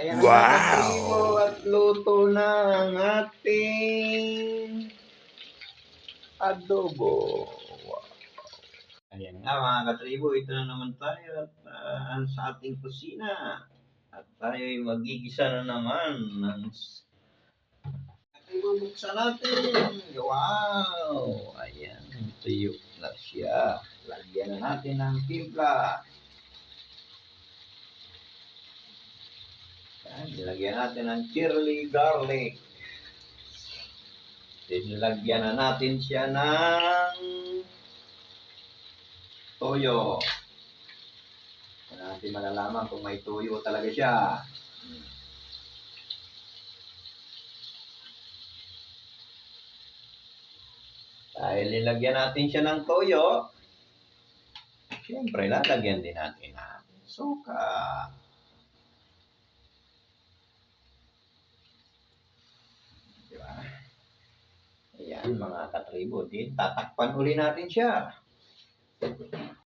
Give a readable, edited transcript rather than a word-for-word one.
Ayan na mga katribo Wow! at luto na ang ating adobo. Wow. Ayan nga mga katribo, ito na naman tayo at, sa ating kusina. At tayo ay magigisa na naman ng katribo. Buksan natin. Wow! Ayan, tuyo na siya. Lagyan na natin ng timpla. Nilagyan natin ng chili garlic. Nilagyan na natin siya ng toyo. Kaya natin malalaman kung may toyo talaga siya. Dahil nilagyan natin siya ng toyo, siyempre lalagyan din natin ng suka. Diba? Ayan mga katribo, tatakpan uli natin siya.